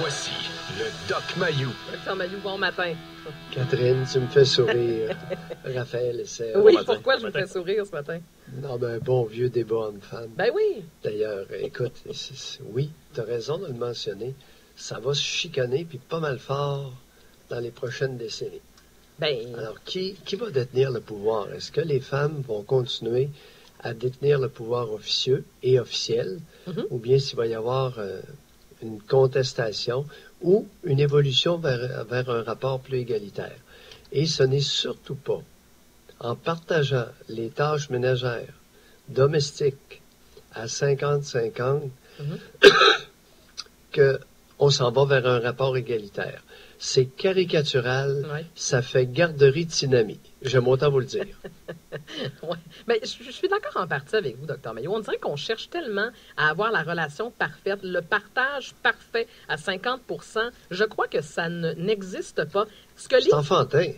Voici le Doc Mayou. Docteur Mayou, bon matin. Catherine, tu me fais sourire. Raphaël, c'est... Oui, pourquoi je vous fais sourire ce matin? Non, ben, bon vieux débat homme-femme. Ben oui. D'ailleurs, écoute, oui, tu as raison de le mentionner. Ça va se chicaner, puis pas mal fort, dans les prochaines décennies. Ben... Alors, qui va détenir le pouvoir? Est-ce que les femmes vont continuer à détenir le pouvoir officieux et officiel, ou bien s'il va y avoir une contestation ou une évolution vers un rapport plus égalitaire? Et ce n'est surtout pas en partageant les tâches ménagères domestiques à 50-50 qu'on s'en va vers un rapport égalitaire. C'est caricatural, ça fait garderie de tsunami. J'aime autant vous le dire. Oui, mais je suis d'accord en partie avec vous, Dr. Mayou. On dirait qu'on cherche tellement à avoir la relation parfaite, le partage parfait à 50 %. Je crois que ça n'existe pas. C'est enfantin.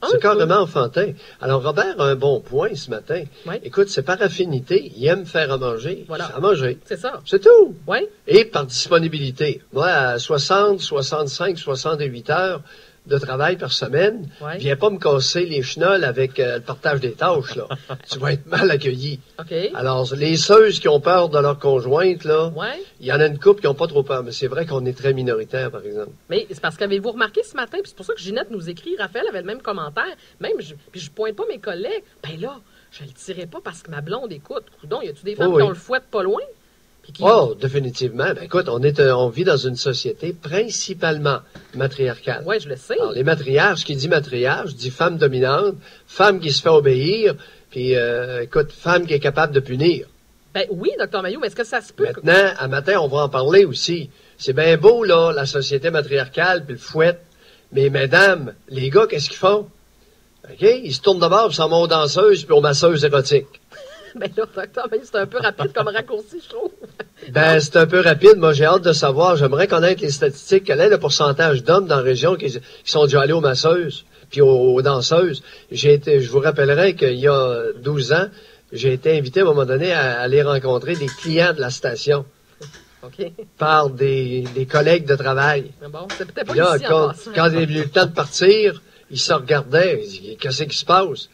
C'est carrément enfantin. Alors, Robert a un bon point ce matin. Oui. Écoute, c'est par affinité. Il aime faire à manger. Voilà. Il fait à manger. C'est ça. C'est tout. Oui. Et par disponibilité. Moi, à 60, 65, 68 heures de travail par semaine, viens pas me casser les chenolles avec le partage des tâches, là. Tu vas être mal accueilli. OK. Alors, les seuses qui ont peur de leur conjointe, là, il y en a une couple qui n'ont pas trop peur, mais c'est vrai qu'on est très minoritaire, par exemple. Mais c'est parce qu'avez-vous remarqué ce matin, puis c'est pour ça que Ginette nous écrit, Raphaël avait le même commentaire, puis je pointe pas mes collègues, ben là, je le dirai pas parce que ma blonde écoute. Coudon, y a-tu des femmes qui ont le fouette pas loin? Oh, définitivement. Ben, écoute, on vit dans une société principalement matriarcale. Oui, je le sais. Alors, les matriarches, qui dit matriarche, dit femme dominante, femme qui se fait obéir, puis, écoute, femme qui est capable de punir. Ben oui, Dr. Mayou, mais est-ce que ça se peut? Maintenant, à matin, on va en parler aussi. C'est bien beau, là, la société matriarcale, puis le fouet. Mais, mesdames, les gars, qu'est-ce qu'ils font? OK? Ils se tournent d'abord, puis s'en vont aux danseuses, puis aux masseuses érotiques. Ben là, Docteur Mayou, c'est un peu rapide comme raccourci, je trouve. Ben, c'est un peu rapide. Moi, j'ai hâte de savoir. J'aimerais connaître les statistiques. Quel est le pourcentage d'hommes dans la région qui sont déjà allés aux masseuses puis aux danseuses? Je vous rappellerai qu'il y a 12 ans, j'ai été invité à un moment donné à aller rencontrer des clients de la station. OK. Par des collègues de travail. Bon, c'est peut-être pas là, ici quand il est venu le temps de partir, ils se regardaient. Ils disaient, qu'est-ce qui se passe?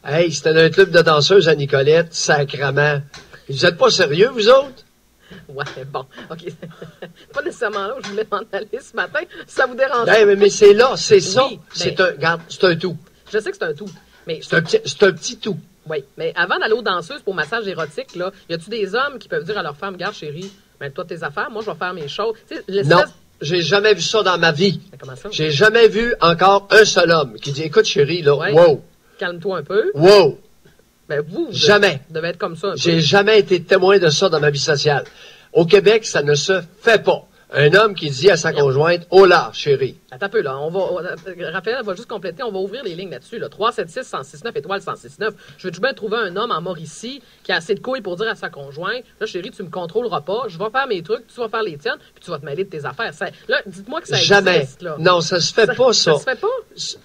Hey, c'était un club de danseuses à Nicolette, sacrement. Vous êtes pas sérieux, vous autres? Ouais, bon, OK. Pas nécessairement là où je voulais m'en aller ce matin. Ça vous dérange? Ben, mais c'est là, c'est ça. Oui, regarde, c'est un tout. Je sais que c'est un tout. Mais c'est un petit tout. Oui, mais avant d'aller aux danseuses pour massage érotique, là, y a-tu des hommes qui peuvent dire à leur femme, regarde, chérie, ben, toi, tes affaires, moi, je vais faire mes choses. Non, j'ai jamais vu ça dans ma vie. Ben, comment ça? J'ai jamais vu encore un seul homme qui dit, écoute, chérie, là, wow. Calme-toi un peu. Wow. Ben, vous jamais. devez être comme ça. J'ai jamais été témoin de ça dans ma vie sociale. Au Québec, ça ne se fait pas. Un homme qui dit à sa conjointe, oh là, chérie. Attends un peu, là. Raphaël va juste compléter. On va ouvrir les lignes là-dessus, là. 376-1069, étoile 1069. Je veux tout bien trouver un homme en Mauricie qui a assez de couilles pour dire à sa conjointe, là, chérie, tu me contrôleras pas. Je vais faire mes trucs, tu vas faire les tiennes, puis tu vas te mêler de tes affaires. Là, dites-moi que ça existe, là. Non, ça se fait pas, ça. Ça se fait pas?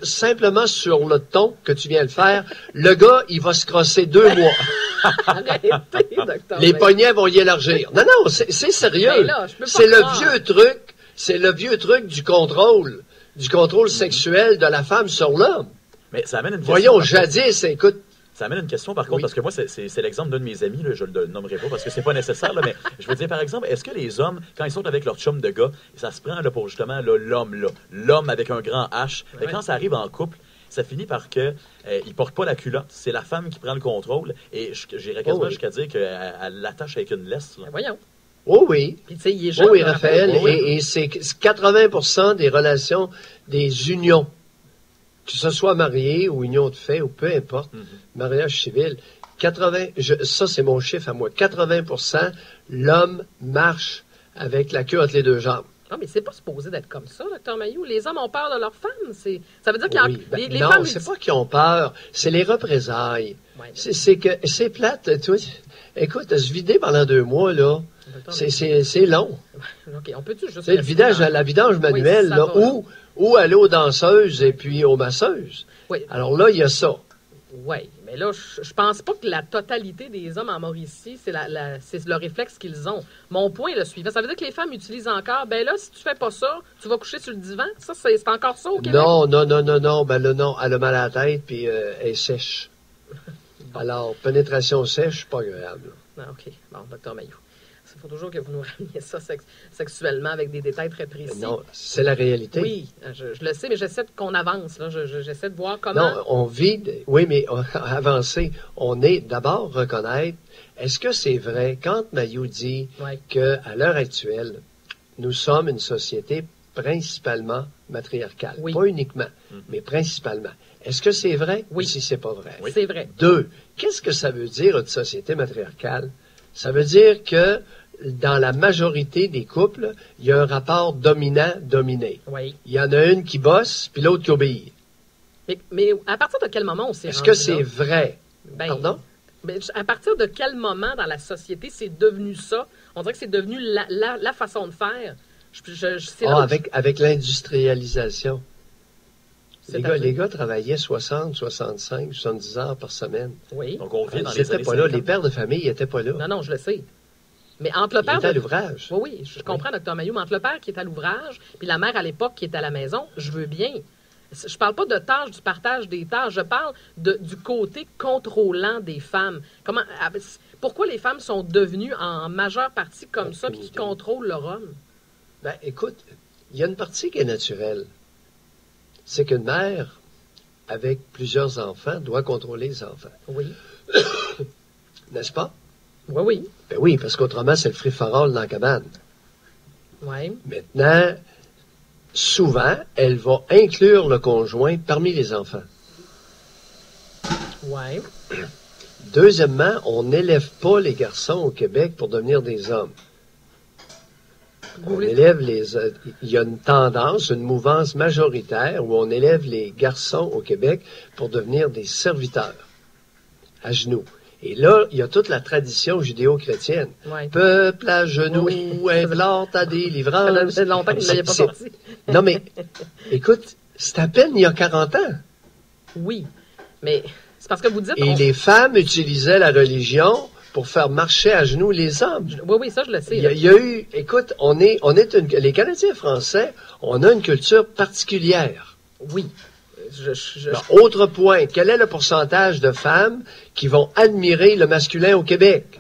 Simplement sur le ton que tu viens de faire, le gars, il va se crosser 2 mois. Arrêtez, docteur. Les poignets vont y élargir. Non, c'est sérieux. C'est le vieux truc du contrôle sexuel de la femme sur l'homme. Mais ça amène une Voyons, jadis, écoute. Ça amène une question, par contre, parce que moi, c'est l'exemple d'un de mes amis, là, je le nommerai pas parce que c'est pas nécessaire, là, mais je veux dire, par exemple, est-ce que les hommes, quand ils sont avec leur chum de gars, ça se prend là, pour justement l'homme avec un grand H, mais quand ça arrive en couple, ça finit par que il porte pas la culotte, c'est la femme qui prend le contrôle, et j'irais quasiment jusqu'à dire qu'elle l'attache avec une laisse. Là. Voyons. Oh oui. Puis, il est jeune, oui, Raphaël, et c'est 80% des relations, des unions, que ce soit marié ou union de fait, ou peu importe, mariage civil, ça c'est mon chiffre à moi, 80%, l'homme marche avec la queue entre les deux jambes. Non, mais c'est pas supposé d'être comme ça, Dr. Mayou. Les hommes ont peur de leurs femmes. Ça veut dire qu'il y a les non, femmes... c'est pas qu'ils ont peur, c'est les représailles. Ouais. C'est que c'est plate, toi. Écoute, se vider pendant 2 mois, là, c'est long. OK, on peut-tu juste... C'est la vidange manuelle, là, ou aller aux danseuses et puis aux masseuses. Oui. Alors là, il y a ça. Oui, mais là, je pense pas que la totalité des hommes en Mauricie, c'est c'est le réflexe qu'ils ont. Mon point est le suivant. Ça veut dire que les femmes utilisent encore, ben là, si tu fais pas ça, tu vas coucher sur le divan. Ça, c'est encore ça au Québec? Non, non, non, non, non. Ben là, non, elle a mal à la tête, puis elle est sèche. Bon. Alors, pénétration sèche, pas agréable. Ah, OK. Bon, Dr. Mayou. Il faut toujours que vous nous rameniez ça sexuellement avec des détails très précis. Non, c'est la réalité. Oui, je le sais, mais j'essaie qu'on avance. Là. J'essaie de voir comment... Non, on vit... Oui, mais avancer, on est d'abord reconnaître... Est-ce que c'est vrai, quand Mayou dit Ouais. qu'à l'heure actuelle, nous sommes une société principalement matriarcale? Oui. Pas uniquement, mais principalement. Est-ce que c'est vrai Oui. ou si c'est pas vrai? C'est vrai. 2, qu'est-ce que ça veut dire une société matriarcale? Ça veut dire que dans la majorité des couples, il y a un rapport dominant-dominé. Oui. Il y en a une qui bosse, puis l'autre qui obéit. Mais à partir de quel moment on s'est Est-ce rendu que c'est là? vrai? Ben, Pardon? ben, à partir de quel moment dans la société c'est devenu ça? On dirait que c'est devenu la façon de faire. C'est là où Avec l'industrialisation. c'est Les gars travaillaient 60, 65, 70 heures par semaine. Oui. Donc, on revient dans Ils les n'étaient années pas là. 50. Les pères de famille n'étaient pas là. Non, non, je le sais. Mais entre le Ils père... étaient à l'ouvrage. Oui, oui, je comprends, Dr. Mayou, mais entre le père qui est à l'ouvrage puis la mère à l'époque qui est à la maison, je veux bien. Je parle pas de tâches, du partage des tâches, je parle du côté contrôlant des femmes. Pourquoi les femmes sont devenues en majeure partie comme ça puis qui contrôlent leur homme? Ben, écoute, il y a une partie qui est naturelle. C'est qu'une mère, avec plusieurs enfants, doit contrôler les enfants. Oui. N'est-ce pas? Oui, oui. Ben oui, parce qu'autrement, c'est le free-for-all dans la cabane. Oui. Maintenant, souvent, elle va inclure le conjoint parmi les enfants. Oui. Deuxièmement, on n'élève pas les garçons au Québec pour devenir des hommes. On élève il y a une tendance, une mouvance majoritaire où on élève les garçons au Québec pour devenir des serviteurs à genoux. Et là, il y a toute la tradition judéo-chrétienne. Oui. Peuple à genoux, Oui. implore ta délivrance. Ça fait longtemps qu'il ne l'avait pas sorti. Non, mais, écoute, c'est à peine il y a 40 ans. Oui. Mais c'est parce que vous dites... Et les femmes utilisaient la religion pour faire marcher à genoux les hommes. Oui, oui, ça, je le sais. Il y a eu, écoute, les Canadiens français, on a une culture particulière. Oui. Autre point, quel est le pourcentage de femmes qui vont admirer le masculin au Québec?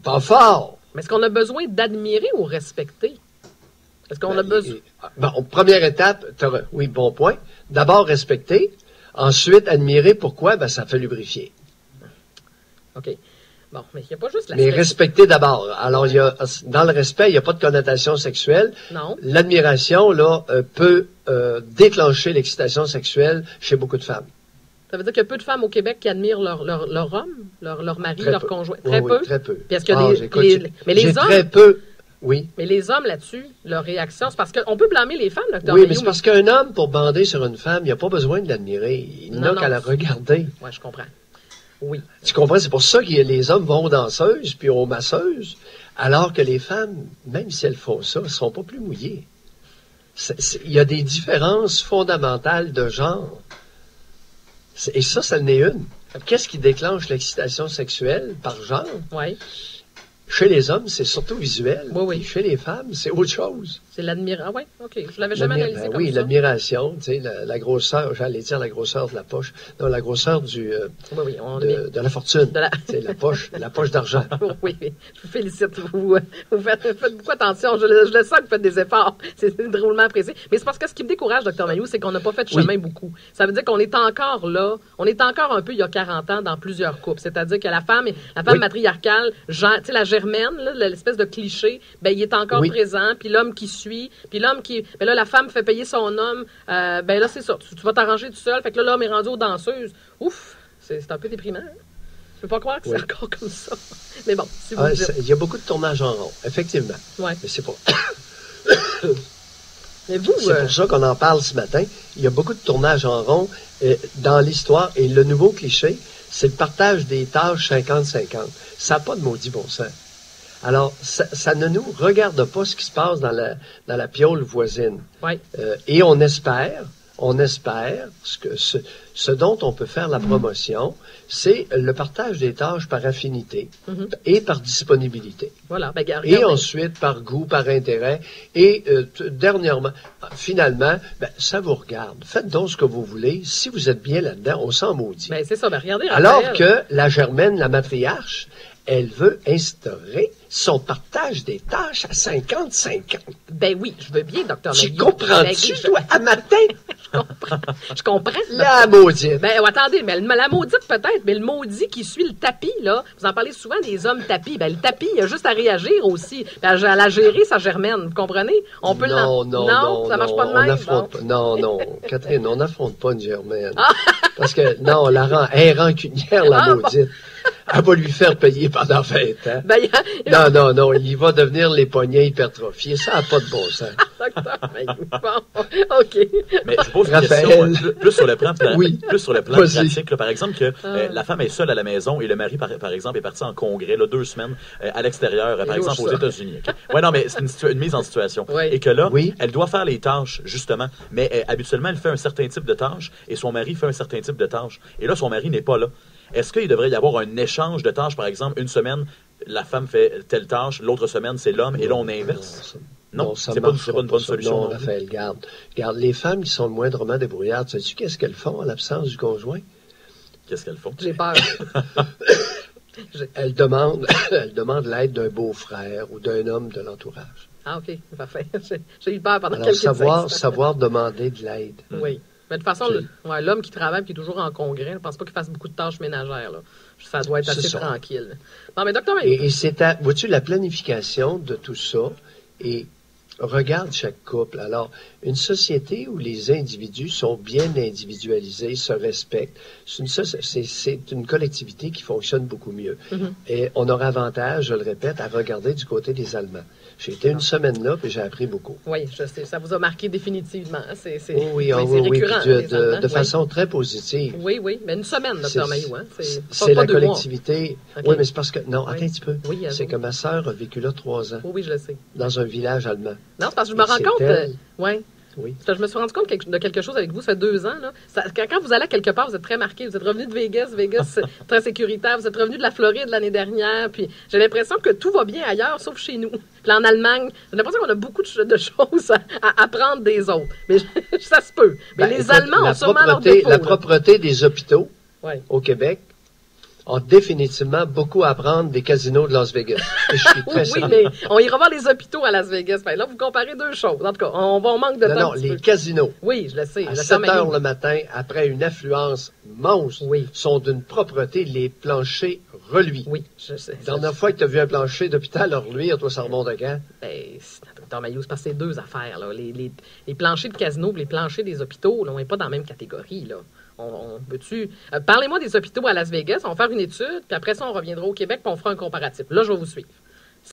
Pas fort. Mais est-ce qu'on a besoin d'admirer ou respecter? Est-ce qu'on a besoin... Bon, première étape, oui, bon point. D'abord, respecter. Ensuite, admirer. Pourquoi? Ben, ça fait lubrifier. OK. Bon, mais il n'y a pas juste Mais respecter d'abord. Alors, dans le respect, il n'y a pas de connotation sexuelle. Non. L'admiration, là, peut déclencher l'excitation sexuelle chez beaucoup de femmes. Ça veut dire qu'il y a peu de femmes au Québec qui admirent leur homme, leur mari, Très leur peu. conjoint. Oui, Très oui, peu. très peu. Puis est-ce qu'il y a mais j'ai les hommes, très peu. Oui. mais les hommes là-dessus, leur réaction, c'est parce qu'on peut blâmer les femmes, docteur Oui, Mayou, mais c'est parce qu'un homme, pour bander sur une femme, il n'a pas besoin de l'admirer. Il n'a Non, qu'à la regarder. Oui, je comprends. Oui. Tu comprends? C'est pour ça que les hommes vont aux danseuses puis aux masseuses, alors que les femmes, même si elles font ça, ne sont pas plus mouillées. Il y a des différences fondamentales de genre. Et ça n'est une. Qu'est-ce qui déclenche l'excitation sexuelle par genre? Oui. Chez les hommes, c'est surtout visuel. Oui, oui. Puis chez les femmes, c'est autre chose. C'est l'admiration. Ah oui, OK. Je l'avais jamais analysé comme oui, ça. l'admiration, tu sais, la grosseur, j'allais dire la grosseur de la poche, non, la grosseur Oui, oui, de la fortune. De la- Tu sais, la poche d'argent. Oui, oui. Je vous félicite. Vous faites beaucoup attention. Je le sens que vous faites des efforts. C'est drôlement apprécié. Mais c'est parce que ce qui me décourage, Dr. Mayou, c'est qu'on n'a pas fait de chemin beaucoup. Ça veut dire qu'on est encore là. On est encore un peu il y a 40 ans dans plusieurs couples. C'est-à-dire que la femme Oui. matriarcale, tu sais, la germaine, là, l'espèce de cliché, ben, il est encore Oui. présent. Puis l'homme qui suit. Puis l'homme qui... Ben là, la femme fait payer son homme. Ben là, c'est ça. Tu vas t'arranger tout seul. Fait que là, l'homme est rendu aux danseuses. Ouf! C'est un peu déprimant. Hein? Je peux pas croire que c'est encore comme ça. Mais bon, si vous dites. Il y a beaucoup de tournages en rond, effectivement. Ouais. Mais c'est pour, Mais vous, c'est pour ça qu'on en parle ce matin. Il y a beaucoup de tournages en rond dans l'histoire. Et le nouveau cliché, c'est le partage des tâches 50-50. Ça n'a pas de maudit bon sens. Alors, ça ne nous regarde pas ce qui se passe dans la piole voisine. ouais. Et on espère, on espère, ce dont on peut faire la promotion, c'est le partage des tâches par affinité et par disponibilité. Voilà. Ben, Et ensuite, par goût, par intérêt. Et dernièrement, finalement, ça vous regarde. Faites donc ce que vous voulez. Si vous êtes bien là-dedans, on s'en maudit. Ben, c'est ça. Ben, regardez, Alors que la Germaine, la matriarche, elle veut instaurer son partage des tâches à 50-50. Ben oui, je veux bien, docteur Tu Maillot. comprends-tu, toi, à matin? Je comprends. La maudite. Ben, attendez, mais la maudite peut-être, mais le maudit qui suit le tapis, là, vous en parlez souvent des hommes tapis. Ben, le tapis, il a juste à réagir aussi, à la gérer, sa Germaine, vous comprenez? On peut non, ça marche pas de même. Non, Catherine, on n'affronte pas une Germaine. Parce que, non, elle est rancunière, la maudite. Elle va lui faire payer pendant 20 ans. Ben, Non, il va devenir les poignets hypertrophiés. Ça n'a pas de bon sens. Docteur Maillot. Bon, OK. Mais je pose une Raphaël. question plus sur le plan, plus sur le plan Vas-y. pratique. Là, par exemple, que la femme est seule à la maison et le mari, par exemple, est parti en congrès 2 semaines à l'extérieur, par exemple, aux États-Unis. Okay? Ouais, non, mais c'est une mise en situation. Oui. Et que là, Oui. elle doit faire les tâches, justement, mais habituellement, elle fait un certain type de tâches et son mari fait un certain type de tâches. Et là, son mari n'est pas là. Est-ce qu'il devrait y avoir un échange de tâches, par exemple, une semaine, la femme fait telle tâche, l'autre semaine, c'est l'homme, et là, on inverse? Non, ça c'est pas une bonne solution. Non, Raphaël, garde, les femmes qui sont moindrement débrouillardes, sais-tu qu'est-ce qu'elles font en l'absence du conjoint? Qu'est-ce qu'elles font? J'ai peur. Elles demandent l'aide d'un beau-frère ou d'un homme de l'entourage. Ah, OK, parfait. J'ai eu peur pendant Alors, quelques instants. savoir demander de l'aide. Oui. Mais de toute façon, l'homme qui travaille, qui est toujours en congrès, je ne pense pas qu'il fasse beaucoup de tâches ménagères. Là. Ça doit être assez tranquille. Bon, mais docteur Maillot. Et vois-tu, la planification de tout ça, et regarde chaque couple. Alors, une société où les individus sont bien individualisés, se respectent, c'est une collectivité qui fonctionne beaucoup mieux. Et on aura avantage, je le répète, à regarder du côté des Allemands. J'ai été une semaine là, puis j'ai appris beaucoup. Oui, je sais. Ça vous a marqué définitivement. C'est oui, récurrent. Puis de façon très positive. Oui, mais une semaine, docteur Maillot. Hein? C'est la collectivité. Okay. Oui, mais c'est parce que... Non, attends un petit peu. Oui, c'est que ma sœur a vécu là 3 ans. Oui, je le sais. Dans un village allemand. Non, c'est parce que je me rends compte... Oui. Je me suis rendu compte de quelque chose avec vous, ça fait 2 ans. Là. Quand vous allez à quelque part, vous êtes très marqué. Vous êtes revenu de Vegas, c'est très sécuritaire. Vous êtes revenu de la Floride l'année dernière. Puis j'ai l'impression que tout va bien ailleurs, sauf chez nous. Puis en Allemagne, j'ai l'impression qu'on a beaucoup de choses à apprendre des autres. Mais ça se peut. Mais les Allemands ont sûrement leur défaut. La propreté des hôpitaux au Québec ont définitivement beaucoup à apprendre des casinos de Las Vegas. Je suis très oui, mais on ira voir les hôpitaux à Las Vegas. Ben là, vous comparez 2 choses. En tout cas, on manque de temps. Non, les casinos. Oui, je le sais. À 7 heures le matin, après une affluence monstre, sont d'une propreté, les planchers reluis. Oui, je sais. La dernière fois que tu as vu un plancher d'hôpital reluire, toi, ça remonte à quand? Ben, docteur Maillot, c'est parce que c'est 2 affaires. Là. Les planchers de casino et les planchers des hôpitaux, là, on n'est pas dans la même catégorie. Là. On peut-tu... Parlez-moi des hôpitaux à Las Vegas, on va faire une étude, puis après ça, on reviendra au Québec, puis on fera un comparatif. Là, je vais vous suivre.